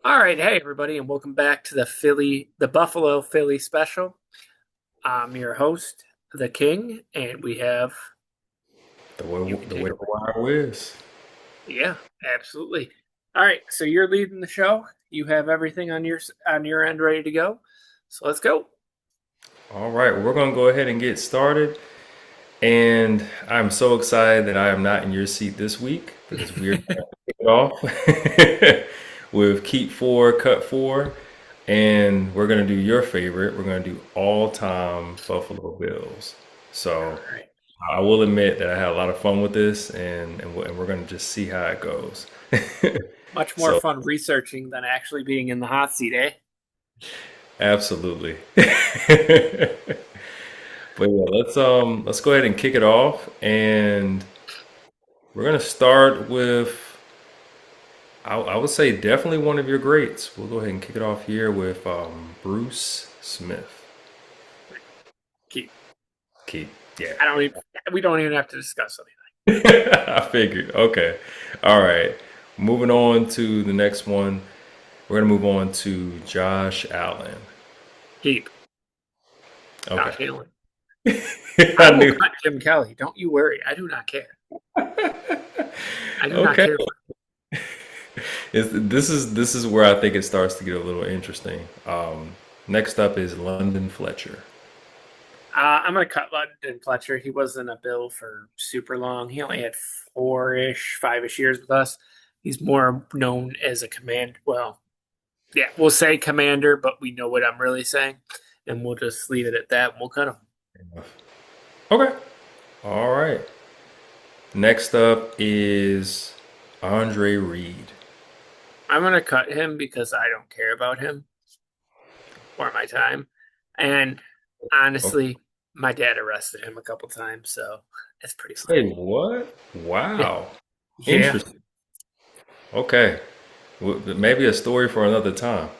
All right, hey everybody, and welcome back to the Buffalo Philly special. I'm your host, the King, and we have you can The take Waiver over. Wire Wiz. Yeah, absolutely. All right, so you're leading the show. You have everything on your end ready to go. So let's go. All right, we're going to go ahead and get started. And I'm so excited that I am not in your seat this week because we're going to kick it off with Keep Four, Cut Four. And we're going to do your favorite. We're going to do all time Buffalo Bills. All So right, I will admit that I had a lot of fun with this, and we're going to just see how it goes. much more So, fun researching than actually being in the hot seat, eh? absolutely. But yeah, let's go ahead and kick it off, and we're gonna start with I would say definitely one of your greats. We'll go ahead and kick it off here with Bruce Smith. Keep. Keith, yeah, I don't even. We don't even have to discuss anything. I figured. Okay, all right. Moving on to the next one, we're gonna move on to Josh Allen. Keep. Okay, Josh Allen. I I will knew. cut Jim Kelly. Don't you worry. I do not care. I do not Okay, care. this is where I think it starts to get a little interesting. Next up is London Fletcher. I'm gonna cut London Fletcher. He wasn't a Bill for super long. He only had four-ish, five-ish years with us. He's more known as a command. Well, yeah, we'll say commander, but we know what I'm really saying, and we'll just leave it at that. And we'll cut him. Okay. All right. Next up is Andre Reed. I'm gonna cut him because I don't care about him or my time. And Okay. honestly, my dad arrested him a couple times, so it's pretty Say funny. what? Wow. Yeah, Interesting. Okay. Maybe a story for another time.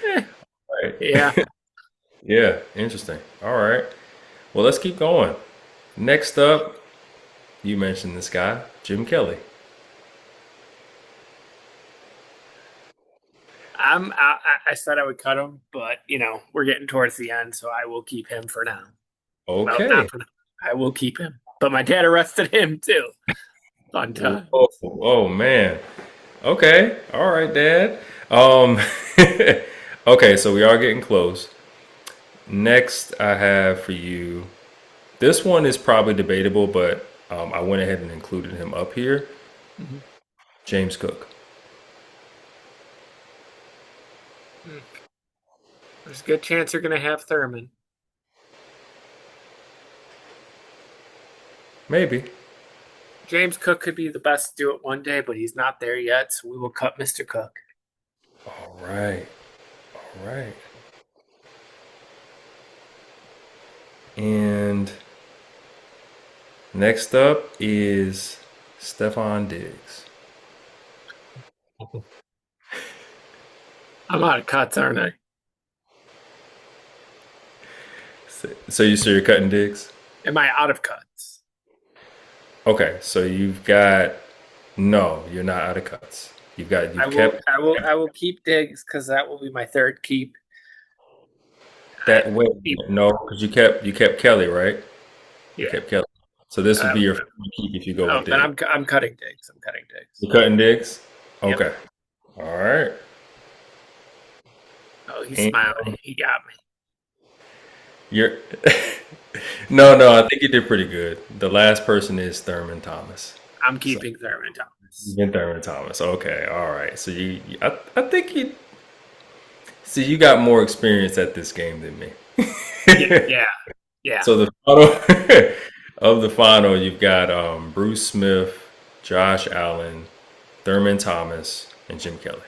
yeah, Right. yeah. Yeah, interesting. All right. Well, let's keep going. Next up, you mentioned this guy, Jim Kelly. I said I would cut him, but we're getting towards the end, so I will keep him for now. Well, Okay. not for now. I will keep him. But my dad arrested him too. Fun Whoa. times. Oh man. Okay. All right, Dad. Um okay, so we are getting close. Next I have for you. This one is probably debatable, but I went ahead and included him up here. Mhm. James Cook. Mm. There's a good chance you're gonna have Thurman. Maybe. James Cook could be the best to do it one day, but he's not there yet, so we will cut Mr. Cook. All right. All right. And next up is Stefan Diggs. I'm out of cuts, aren't I? So you're cutting Diggs? Am I out of cuts? Okay, so you've got no, you're not out of cuts. I You've will kept I will I will keep Diggs because that will be my third keep. I that way. keep No, because you kept Kelly, right? You yeah. kept Kelly. So this would Uh, be your first keep if you go oh, with then Diggs. I'm cutting Diggs. I'm cutting Diggs. You cutting Diggs? Yep. Okay. All right. Oh, he's And smiling. He got me. you're no, I think you did pretty good. The last person is Thurman Thomas. I'm So keeping Thurman you've Thomas. been Thurman Thomas. Okay, all right. So I think you see you got more experience at this game than me. Yeah, yeah, yeah. So the final of the final, you've got Bruce Smith, Josh Allen, Thurman Thomas, and Jim Kelly.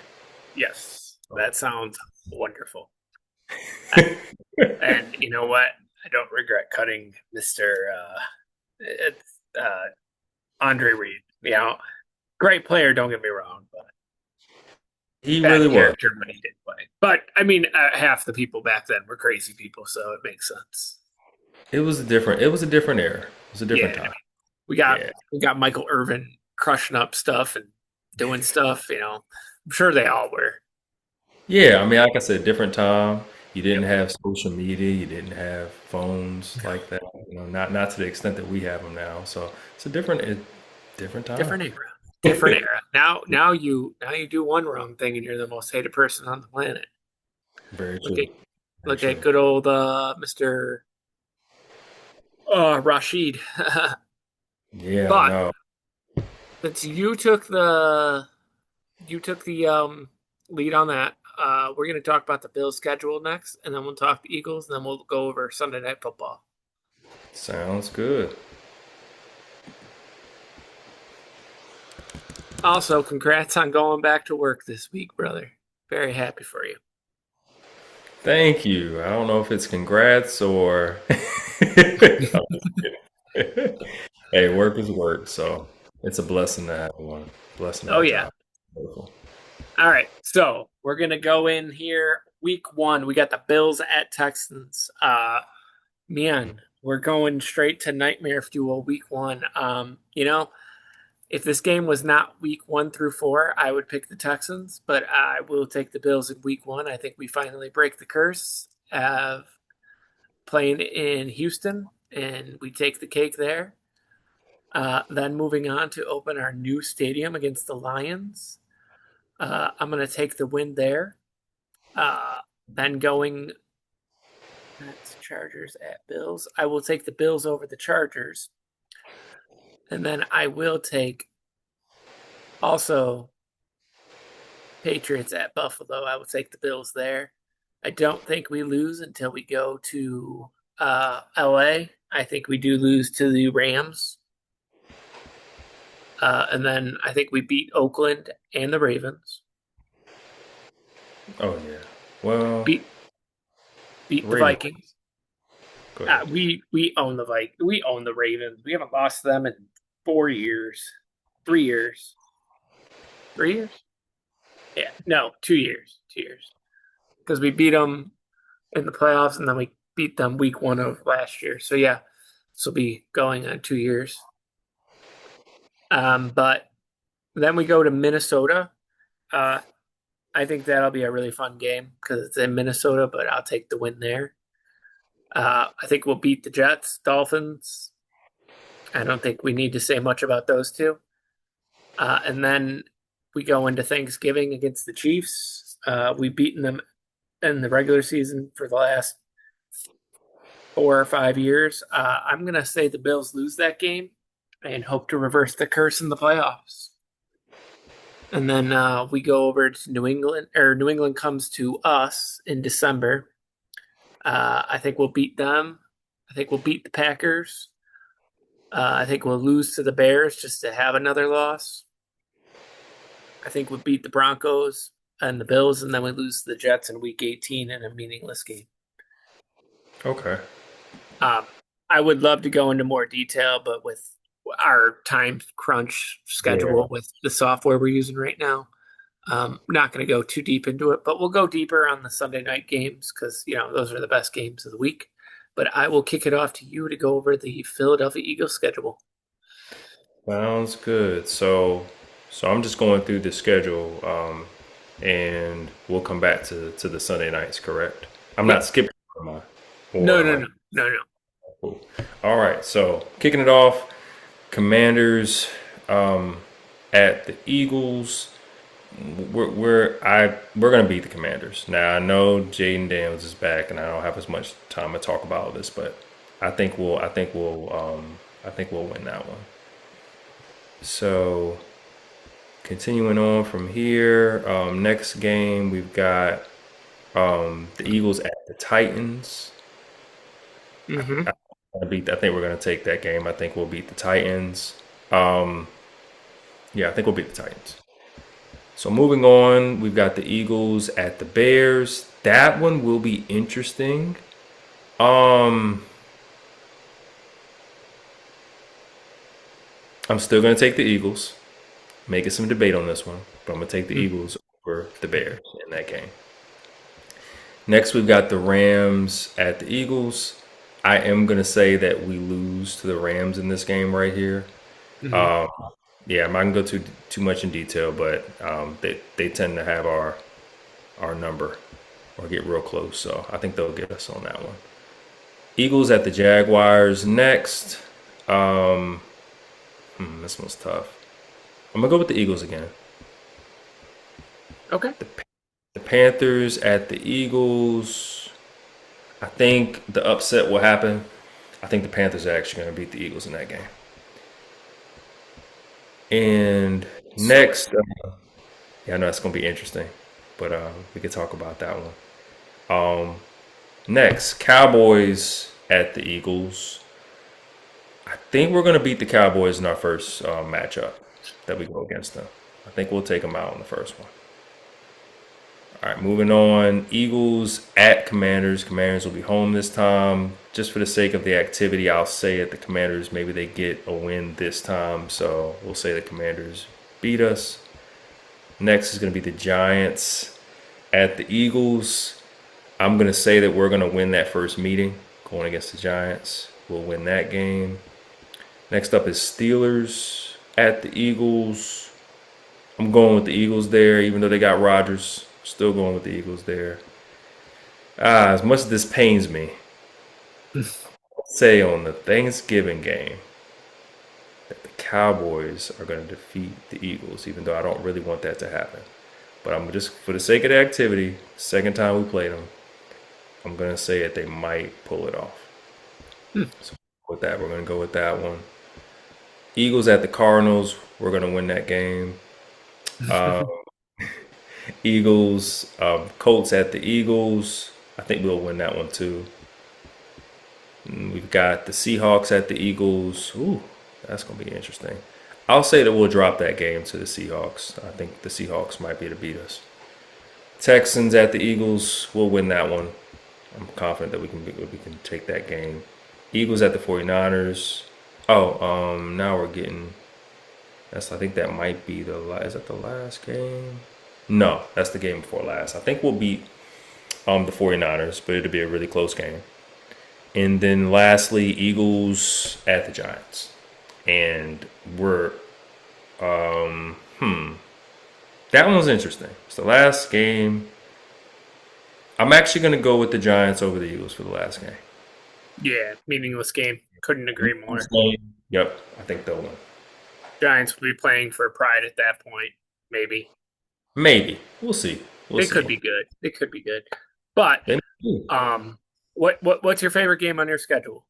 Yes, So, that sounds wonderful. I, and you know what? I don't regret cutting Mister it's, Andre Reed. Great player. Don't get me wrong, but he really bad was. character when he did play. But I mean, half the people back then were crazy people, so it makes sense. It was a different era. It was a Yeah, different I mean, time. we got Yeah. we got Michael Irvin crushing up stuff and doing stuff. I'm sure they all were. Yeah, I mean, like I said, different time. You didn't Yep. have social media. You didn't have phones No. like that. Not to the extent that we have them now. So it's a different time. Different era. Different era. Now you do one wrong thing and you're the most hated person on the planet. Very Look at true. Very look at true. good old Mr. Rashid. Yeah, I But know. since you took the lead on that, we're gonna talk about the Bills schedule next, and then we'll talk the Eagles, and then we'll go over Sunday Night Football. Sounds good. Also, congrats on going back to work this week, brother. Very happy for you. Thank you. I don't know if it's congrats or I'm just kidding. Hey, work is work, so it's a blessing to have one. Blessing to Oh have a yeah. job. Beautiful. All right. So we're gonna go in here. Week one, we got the Bills at Texans. Man, we're going straight to nightmare fuel week one. If this game was not week 1 through 4, I would pick the Texans, but I will take the Bills in week one. I think we finally break the curse of playing in Houston, and we take the cake there. Then moving on to open our new stadium against the Lions. I'm going to take the win there. Then going, that's Chargers at Bills. I will take the Bills over the Chargers. And then I will take also Patriots at Buffalo. I will take the Bills there. I don't think we lose until we go to LA. I think we do lose to the Rams. And then I think we beat Oakland and the Ravens. Oh yeah. Well, Beat beat the Ravens. Vikings. Go ahead. We own we own the Ravens. We haven't lost to them in 4 years. 3 years. 3 years? Yeah. No, 2 years. 2 years. Because we beat them in the playoffs, and then we beat them week one of last year. So yeah, this will be going on 2 years. But then we go to Minnesota. Uh, I think that'll be a really fun game because it's in Minnesota, but I'll take the win there. I think we'll beat the Jets, Dolphins. I don't think we need to say much about those two. And then we go into Thanksgiving against the Chiefs. We've beaten them in the regular season for the last 4 or 5 years. I'm going to say the Bills lose that game and hope to reverse the curse in the playoffs. And then we go over to New England, or New England comes to us in December. I think we'll beat them. I think we'll beat the Packers. I think we'll lose to the Bears just to have another loss. I think we'll beat the Broncos and the Bills, and then we lose to the Jets in Week 18 in a meaningless game. Okay. Um, I would love to go into more detail, but with our time crunch Yeah. schedule with the software we're using right now, not going to go too deep into it. But we'll go deeper on the Sunday night games because those are the best games of the week. But I will kick it off to you to go over the Philadelphia Eagles schedule. Sounds good. So I'm just going through the schedule, and we'll come back to the Sunday nights. Correct? I'm not Yep. skipping, am I? Or No, am no, I? no, no, no. Cool. All right. So kicking it off, Commanders at the Eagles. We're gonna beat the Commanders. Now I know Jaden Daniels is back, and I don't have as much time to talk about this, but I think we'll win that one. So continuing on from here, next game we've got the Eagles at the Titans. Mm-hmm. I think we're gonna take that game. I think we'll beat the Titans. Um, yeah, I think we'll beat the Titans. So moving on, we've got the Eagles at the Bears. That one will be interesting. Um, I'm still gonna take the Eagles. Making some debate on this one, but I'm gonna take the Eagles over the Bears in that game. Next, we've got the Rams at the Eagles. I am gonna say that we lose to the Rams in this game right here. Mm-hmm. Yeah, I'm not gonna go too much in detail, but they tend to have our number or get real close. So I think they'll get us on that one. Eagles at the Jaguars next. Um, this one's tough. I'm gonna go with the Eagles again. Okay. The Panthers at the Eagles. I think the upset will happen. I think the Panthers are actually going to beat the Eagles in that game. And Sweat. next, yeah, I know it's going to be interesting, but we could talk about that one. Next, Cowboys at the Eagles. I think we're going to beat the Cowboys in our first matchup that we go against them. I think we'll take them out in the first one. All right, moving on. Eagles at Commanders. Commanders will be home this time. Just for the sake of the activity, I'll say it. The Commanders, maybe they get a win this time. So we'll say the Commanders beat us. Next is going to be the Giants at the Eagles. I'm going to say that we're going to win that first meeting going against the Giants. We'll win that game. Next up is Steelers at the Eagles. I'm going with the Eagles there, even though they got Rodgers. Still going with the Eagles there. As much as this pains me, I'll say on the Thanksgiving game that the Cowboys are going to defeat the Eagles, even though I don't really want that to happen. But I'm just, for the sake of the activity, second time we played them, I'm going to say that they might pull it off. So with that, we're going to go with that one. Eagles at the Cardinals, we're going to win that game. Eagles, Colts at the Eagles. I think we'll win that one too. And we've got the Seahawks at the Eagles. Ooh, that's going to be interesting. I'll say that we'll drop that game to the Seahawks. I think the Seahawks might be able to beat us. Texans at the Eagles. We'll win that one. I'm confident that we can take that game. Eagles at the 49ers. Oh, now we're getting. I think that might be the last. Is that the last game? No, that's the game before last. I think we'll beat the 49ers, but it'll be a really close game. And then lastly, Eagles at the Giants. And we're that one was interesting. It's the last game. I'm actually gonna go with the Giants over the Eagles for the last game. Yeah, meaningless game. Couldn't agree more. Yep, I think they'll win. Giants will be playing for pride at that point. Maybe Maybe. We'll see. We'll they could see. be good. They could be good. But Then- what's your favorite game on your schedule?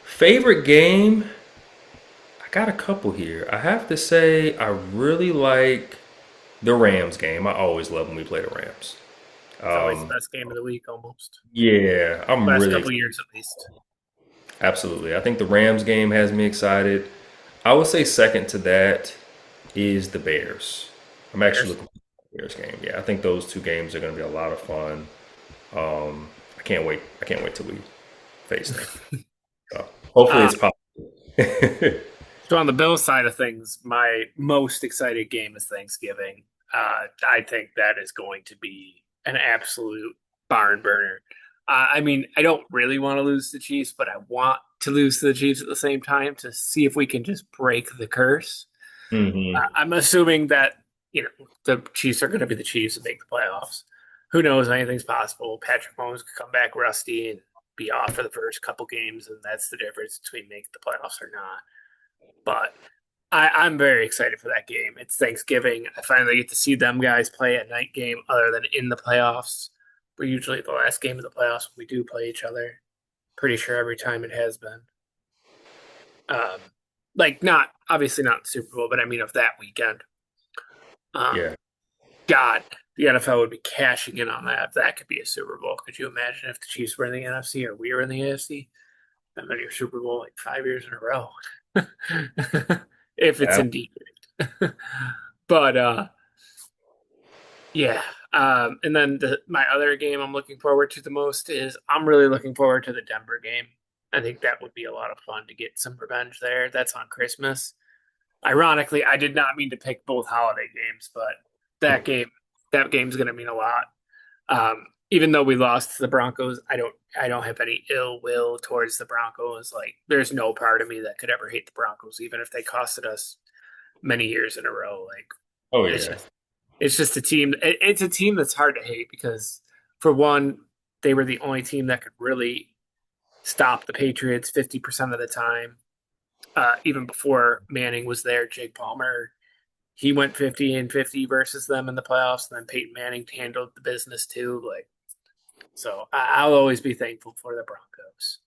Favorite game? I got a couple here. I have to say I really like the Rams game. I always love when we play the Rams. It's always the Um, best game of the week, almost. yeah, I'm Last really couple years, at least. absolutely. I think the Rams game has me excited. I would say second to that is the Bears. I'm actually Bears. looking for the Bears game. Yeah, I think those two games are going to be a lot of fun. I can't wait. I can't wait till we face them. So hopefully Uh, it's possible. so on the Bills side of things, my most excited game is Thanksgiving. I think that is going to be an absolute barn burner. I mean, I don't really want to lose to the Chiefs, but I want to lose to the Chiefs at the same time to see if we can just break the curse. hmm I'm assuming that the Chiefs are going to be the Chiefs and make the playoffs. Who knows? Anything's possible. Patrick Mahomes could come back rusty and be off for the first couple games, and that's the difference between making the playoffs or not. But I'm very excited for that game. It's Thanksgiving. I finally get to see them guys play a night game other than in the playoffs. We're usually the last game of the playoffs when we do play each other. Pretty sure every time it has been. Um, like not obviously not the Super Bowl, but I mean of that weekend. Um, Yeah, God, the NFL would be cashing in on that if that could be a Super Bowl. Could you imagine if the Chiefs were in the NFC or we were in the AFC? That many your Super Bowl like 5 years in a row. If it's ab- indeed. But yeah. And then my other game I'm looking forward to the most is I'm really looking forward to the Denver game. I think that would be a lot of fun to get some revenge there. That's on Christmas. Ironically, I did not mean to pick both holiday games, but that game that game's going to mean a lot. Even though we lost to the Broncos, I don't have any ill will towards the Broncos. Like, there's no part of me that could ever hate the Broncos, even if they costed us many years in a row. Like Oh it's yeah. just it's just a team. It's a team that's hard to hate because for one, they were the only team that could really stop the Patriots 50% of the time. Even before Manning was there, Jake Palmer, he went 50 and 50 versus them in the playoffs, and then Peyton Manning handled the business too. Like so, I'll always be thankful for the Broncos.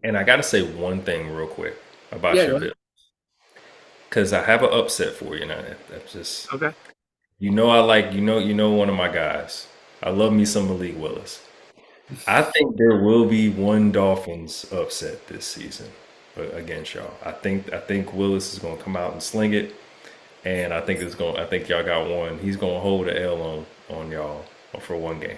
And I got to say one thing real quick about Yeah, your go ahead. bill, because I have an upset for you now. That's just Okay. I like one of my guys. I love me some Malik Willis. I think there will be one Dolphins upset this season against y'all. I think Willis is going to come out and sling it, and I think y'all got one. He's going to hold the L on y'all for one game.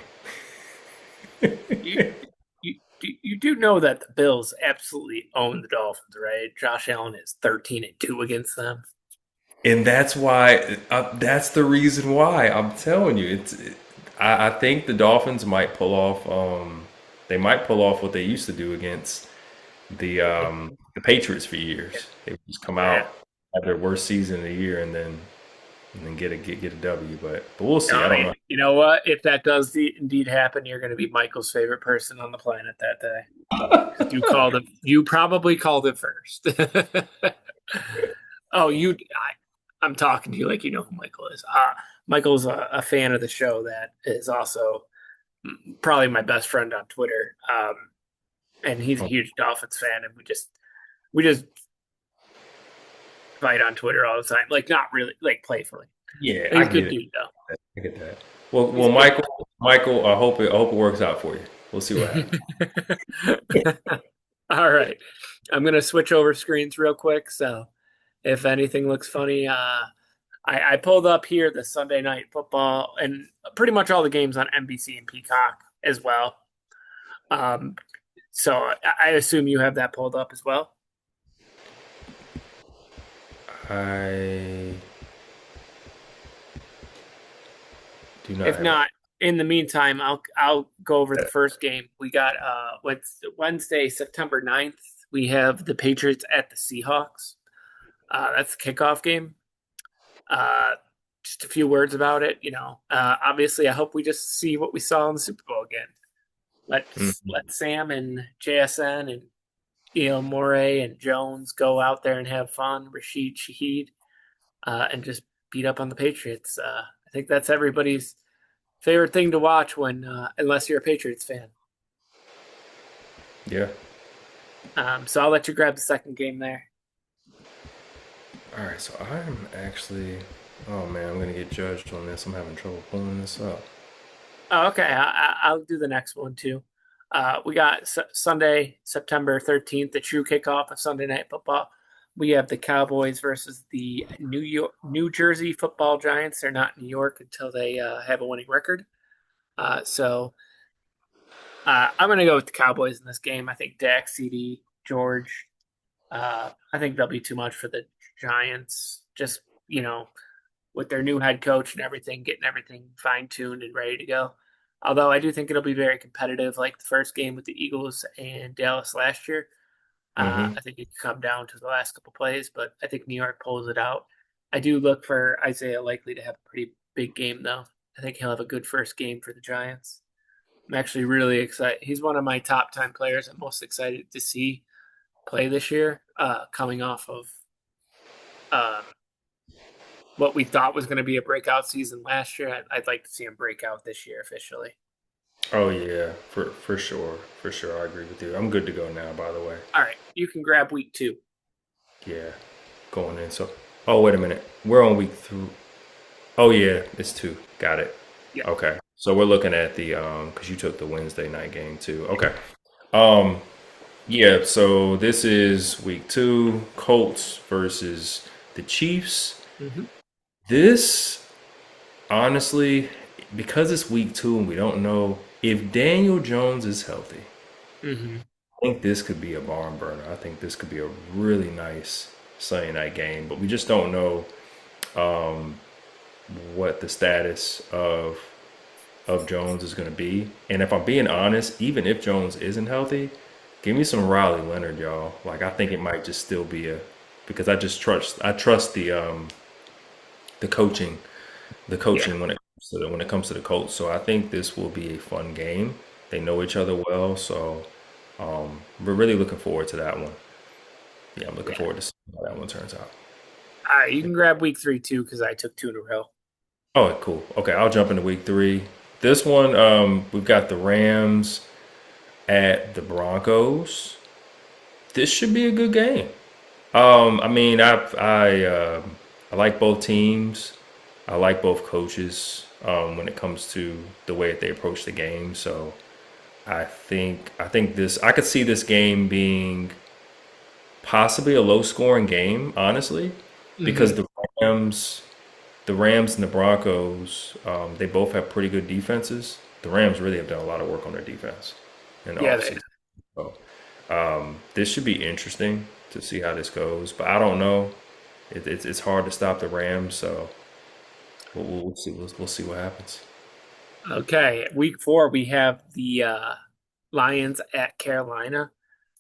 You, you do know that the Bills absolutely own the Dolphins, right? Josh Allen is 13-2 against them. And that's why. That's the reason why I'm telling you. I think the Dolphins might pull off. They might pull off what they used to do against the Patriots for years. They would just come Yeah. out have their worst season of the year and then get a W. But we'll see. I No, don't know. you know what? If that does indeed happen, you're going to be Michael's favorite person on the planet that day because you called it. You probably called it first. Oh, I'm talking to you like you know who Michael is. Michael's a fan of the show that is also probably my best friend on Twitter. And he's a huge Dolphins fan, and we just fight on Twitter all the time. Like not really, like playfully. Yeah, I He's a get good it. dude though. I get that. He's Well, a good Michael, I hope it works out for you. We'll see what happens. dude. All right, I'm gonna switch over screens real quick. So if anything looks funny, I pulled up here the Sunday night football and pretty much all the games on NBC and Peacock as well. Um, so I assume you have that pulled up as well. I do not If have it. not, in the meantime, I'll go over the first game. We got Wednesday, September 9th. We have the Patriots at the Seahawks. That's the kickoff game. Uh, just a few words about it. Obviously, I hope we just see what we saw in the Super Bowl again. Let Sam and JSN and Moray and Jones go out there and have fun. Rashid Shaheed and just beat up on the Patriots. I think that's everybody's favorite thing to watch when, unless you're a Patriots fan. Yeah. So I'll let you grab the second game there. All right. So I'm actually. Oh man, I'm gonna get judged on this. I'm having trouble pulling this up. Oh, okay, I'll do the next one too. We got Sunday, September 13th, the true kickoff of Sunday Night Football. We have the Cowboys versus the New Jersey Football Giants. They're not in New York until they have a winning record. So I'm going to go with the Cowboys in this game. I think Dak, CD, George. I think they'll be too much for the Giants. Just with their new head coach and everything, getting everything fine tuned and ready to go. Although I do think it'll be very competitive, like the first game with the Eagles and Dallas last year. Mm-hmm. I think it could come down to the last couple plays, but I think New York pulls it out. I do look for Isaiah likely to have a pretty big game, though. I think he'll have a good first game for the Giants. I'm actually really excited. He's one of my top 10 players I'm most excited to see play this year, coming off of uh, what we thought was going to be a breakout season last year. I'd like to see him break out this year officially. Oh yeah, for sure, for sure. I agree with you. I'm good to go now. By the way. All right, you can grab week 2. Yeah, going in. So, oh wait a minute. We're on week 3. Oh yeah, it's 2. Got it. Yeah. Okay. So we're looking at the because you took the Wednesday night game too. Okay. Um yeah, so this is week 2, Colts versus the Chiefs. Mm-hmm. This honestly, because it's week 2 and we don't know if Daniel Jones is healthy, Mm-hmm. I think this could be a barn burner. I think this could be a really nice Sunday night game, but we just don't know um, what the status of Jones is going to be. And if I'm being honest, even if Jones isn't healthy, give me some Riley Leonard, y'all. Like I think it might just still be a because I trust the coaching, the Yeah, coaching when it comes to the Colts. So I think this will be a fun game. They know each other well, so we're really looking forward to that one. Yeah, I'm looking yeah. forward to seeing how that one turns out. All right, you can grab week 3 too because I took 2 in a row. Oh, cool. Okay, I'll jump into week three. This one, we've got the Rams at the Broncos. This should be a good game. I mean, I like both teams. I like both coaches when it comes to the way that they approach the game. So I think this I could see this game being possibly a low scoring game, honestly, because Hmm. Rams, the Rams and the Broncos, they both have pretty good defenses. The Rams really have done a lot of work on their defense in the Yeah, they. offseason. So this should be interesting to see how this goes, but I don't know. It's hard to stop the Rams, so we'll see. We'll see what happens. Okay, week 4 we have the Lions at Carolina.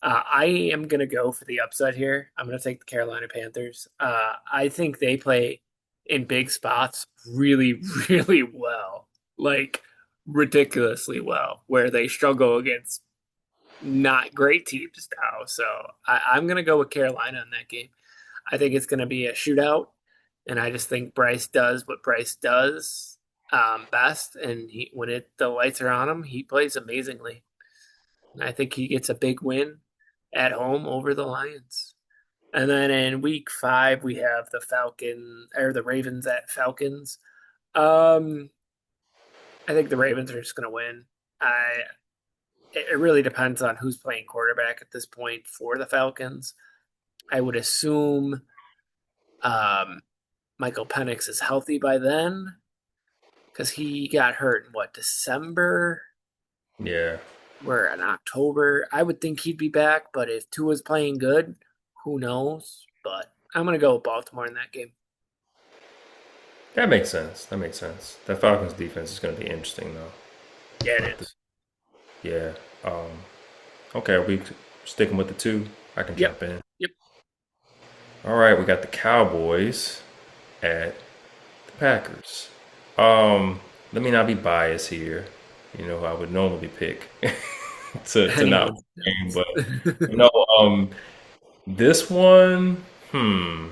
I am gonna go for the upset here. I'm gonna take the Carolina Panthers. I think they play in big spots really, really well, like ridiculously well, where they struggle against not great teams now. So I'm gonna go with Carolina in that game. I think it's gonna be a shootout, and I just think Bryce does what Bryce does best, and when the lights are on him, he plays amazingly. And I think he gets a big win at home over the Lions. And then in week 5, we have the Ravens at Falcons. Um, I think the Ravens are just going to win. I It really depends on who's playing quarterback at this point for the Falcons. I would assume um, Michael Penix is healthy by then because he got hurt in December? Yeah, We're in October. I would think he'd be back, but if Tua's playing good, who knows? But I'm gonna go with Baltimore in that game. that makes sense. That makes sense. That Falcons defense is going to be interesting, though. Yeah, But it is. yeah, um, okay, we sticking with the two. I can Yep. jump in. Yep. All right, we got the Cowboys at the Packers. Let me not be biased here. You know, I would normally pick to not Anyone win the game, else? but you know, this one, hmm,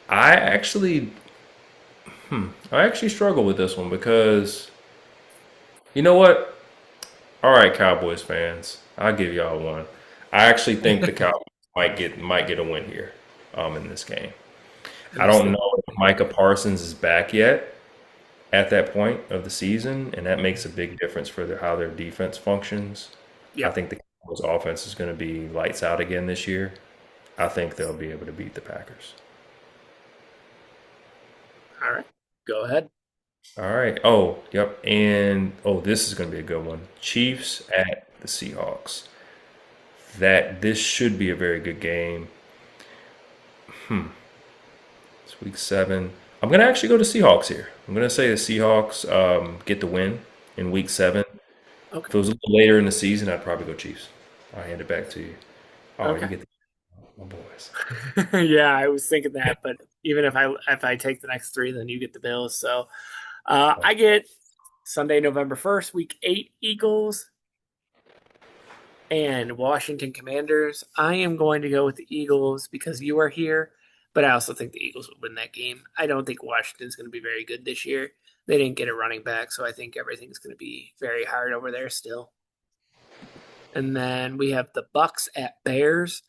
I actually, I actually struggle with this one because you know what? All right, Cowboys fans, I'll give y'all one. I actually think the Cowboys might get a win here, in this game. I don't Interesting. know if Micah Parsons is back yet at that point of the season, and that makes a big difference for how their defense functions. I Yep. think the Cowboys offense is going to be lights out again this year. I think they'll be able to beat the Packers. All right. Go ahead. All right. Oh, yep. And oh, this is going to be a good one. Chiefs at the Seahawks. This should be a very good game. It's week 7. I'm going to actually go to Seahawks here. I'm going to say the Seahawks get the win in week 7. Okay. If it was a little later in the season, I'd probably go Chiefs. I'll hand it back to you. Oh, you Okay. get my boys. Yeah, I was thinking that, but even if I take the next 3, then you get the Bills. So I get Sunday, November 1st, week 8 Eagles and Washington Commanders. I am going to go with the Eagles because you are here, but I also think the Eagles will win that game. I don't think Washington's going to be very good this year. They didn't get a running back, so I think everything's going to be very hard over there still. And then we have the Bucks at Bears.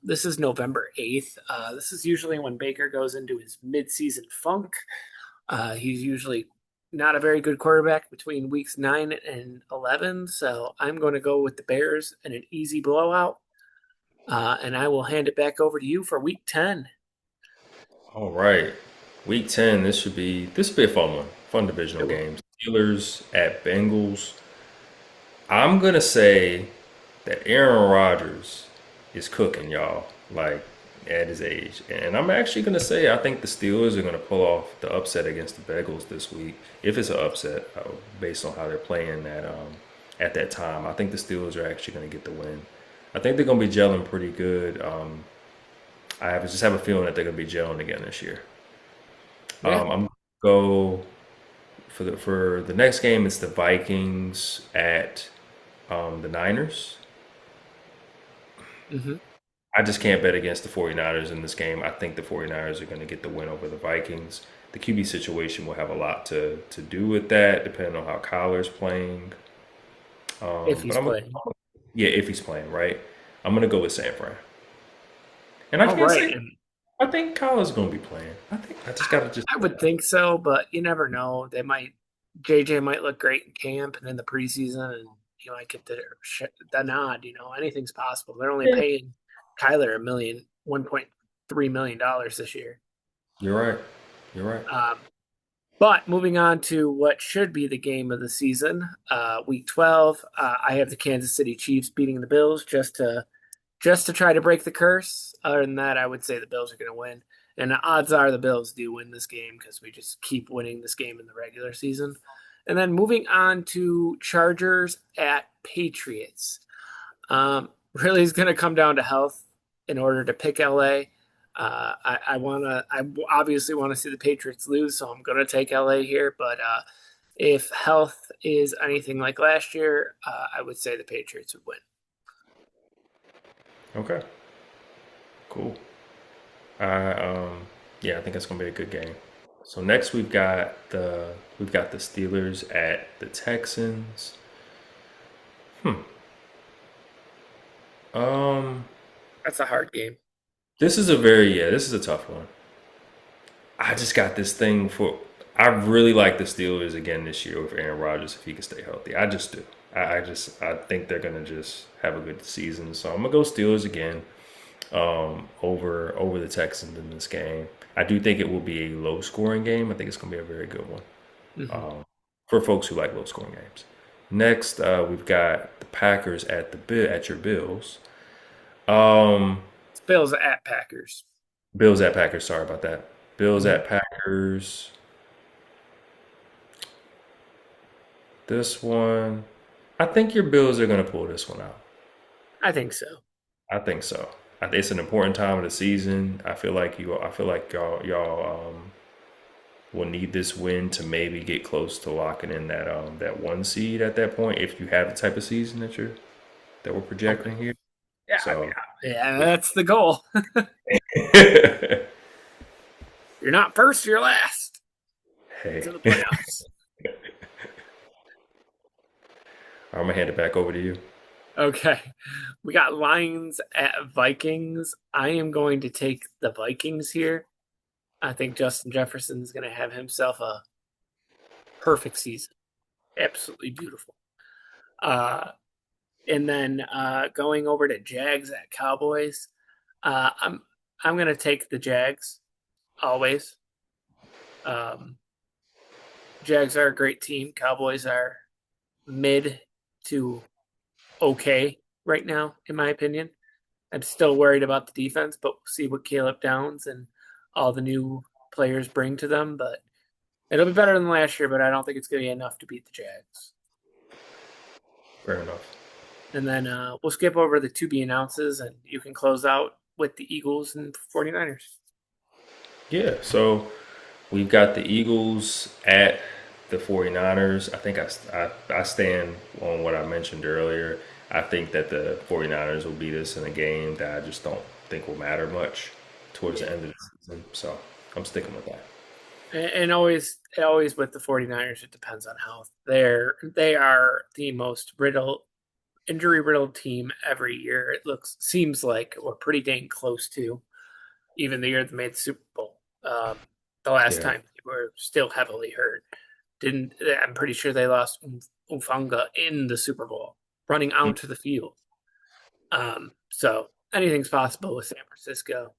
This is November 8th. This is usually when Baker goes into his midseason funk. He's usually not a very good quarterback between weeks 9 and 11. So I'm going to go with the Bears in an easy blowout. And I will hand it back over to you for week 10. All right. Week 10, this should be a fun one. Fun It divisional will. game. Steelers at Bengals. I'm gonna say that Aaron Rodgers is cooking, y'all. Like at his age, and I'm actually gonna say I think the Steelers are gonna pull off the upset against the Bengals this week. If it's an upset, based on how they're playing at that time, I think the Steelers are actually gonna get the win. I think they're gonna be gelling pretty good. I just have a feeling that they're going to be gelling again this year. Yeah. I'm going to go for the next game. It's the Vikings at the Niners. Hmm. I just can't bet against the 49ers in this game. I think the 49ers are going to get the win over the Vikings. The QB situation will have a lot to do with that, depending on how Kyler's playing. If But he's playing. yeah, if he's playing, right? I'm going to go with San Fran. And I All can't right. say, And I think Kyler's going to be playing. I just got to just, I would think so, but you never know. JJ might look great in camp and in the preseason, and he might get the nod. Anything's possible. They're only yeah, paying Kyler $1.3 million this year. you're right. You're right. Um, but moving on to what should be the game of the season, Week 12, I have the Kansas City Chiefs beating the Bills just to try to break the curse. Other than that, I would say the Bills are going to win. And the odds are the Bills do win this game because we just keep winning this game in the regular season. And then moving on to Chargers at Patriots. Really is going to come down to health in order to pick LA. I obviously want to see the Patriots lose, so I'm going to take LA here. But if health is anything like last year, I would say the Patriots would win. Okay. Cool. I yeah, I think it's gonna be a good game. So next we've got the Steelers at the Texans. Hmm. Um, That's a hard game. this is a tough one. I just got this thing for. I really like the Steelers again this year with Aaron Rodgers if he can stay healthy. I just do. I think they're gonna just have a good season. So I'm gonna go Steelers again. Over the Texans in this game. I do think it will be a low scoring game. I think it's going to be a very good one Hmm. for folks who like low scoring games. Next, we've got the Packers at your Bills. Um, It's Bills at Packers. Bills at Packers. Sorry about that. Bills Hmm. at Packers. This one, I think your Bills are going to pull this one out. I think so. I think so. It's an important time of the season. I feel like you. I feel like y'all will need this win to maybe get close to locking in that one seed at that point if you have the type of season that we're Okay. projecting here. Yeah, I mean, So yeah, that's the goal. You're not first, you're last hey, to the playoffs. I'm gonna hand it back over to you. Okay. We got Lions at Vikings. I am going to take the Vikings here. I think Justin Jefferson's going to have himself a perfect season. Absolutely beautiful. Uh, and then going over to Jags at Cowboys. I'm going to take the Jags always. Um, Jags are a great team. Cowboys are mid to okay right now, in my opinion. I'm still worried about the defense, but we'll see what Caleb Downs and all the new players bring to them. But it'll be better than last year, but I don't think it's going to be enough to beat the Jags. Fair enough. And then we'll skip over the to be announces, and you can close out with the Eagles and 49ers. Yeah. So we've got the Eagles at the 49ers. I think I stand on what I mentioned earlier. I think that the 49ers will beat us in a game that I just don't think will matter much towards the Yeah. end of the season. So I'm sticking with that. And always with the 49ers, it depends on health. They are the most injury riddled team every year. Seems like we're pretty dang close to even the year they made the Super Bowl. The last Yeah. time they were still heavily hurt. Didn't I'm pretty sure they lost Ufanga in the Super Bowl, running Mm. out to the field. So anything's possible with San Francisco.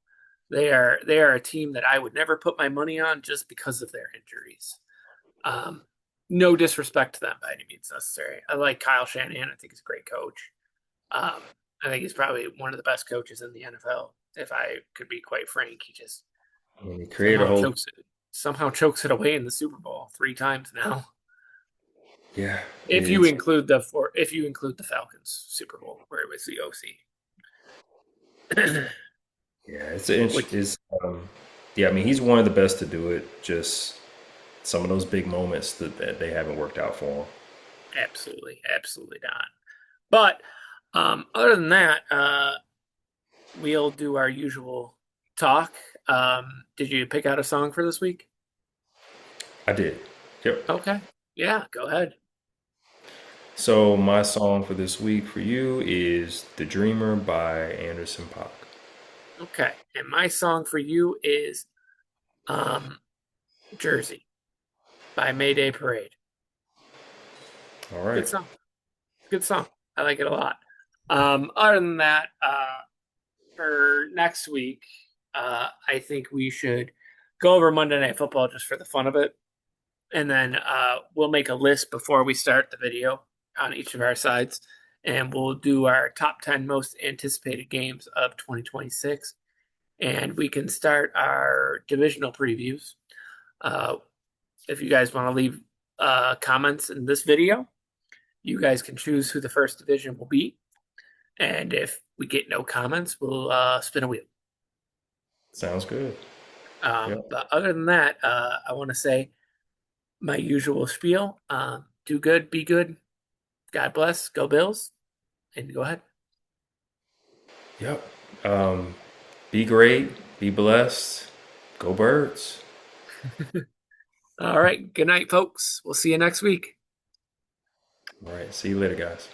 They are a team that I would never put my money on just because of their injuries. Um, no disrespect to them by any means necessary. I like Kyle Shanahan. I think he's a great coach. Um, I think he's probably one of the best coaches in the NFL. If I could be quite frank, he just I mean, he created a somehow whole. chokes it away in the Super Bowl 3 times now. Yeah. If you include the Falcons Super Bowl where it was the OC. Yeah, Which yeah. I mean, he's one of the best to do it. Just some of those big moments that they haven't worked out for him. absolutely, absolutely not. But other than that, we'll do our usual talk. Did you pick out a song for this week? I did. Yep. Okay. Yeah, go ahead. So my song for this week for you is "The Dreamer" by Anderson .Paak. Okay. And my song for you is um, Jersey by Mayday Parade. All Good right. song. Good song. I like it a lot. Other than that, for next week, I think we should go over Monday Night Football just for the fun of it. And then we'll make a list before we start the video on each of our sides. And we'll do our top 10 most anticipated games of 2026. And we can start our divisional previews. Uh, if you guys want to leave comments in this video, you guys can choose who the first division will be. And if we get no comments, we'll spin a wheel. Sounds good. Yep. But other than that, I want to say my usual spiel: do good, be good, God bless, go Bills, and go ahead. Yep. Um, be great. Be blessed. Go Birds. All right. Good night, folks. We'll see you next week. All right. See you later, guys.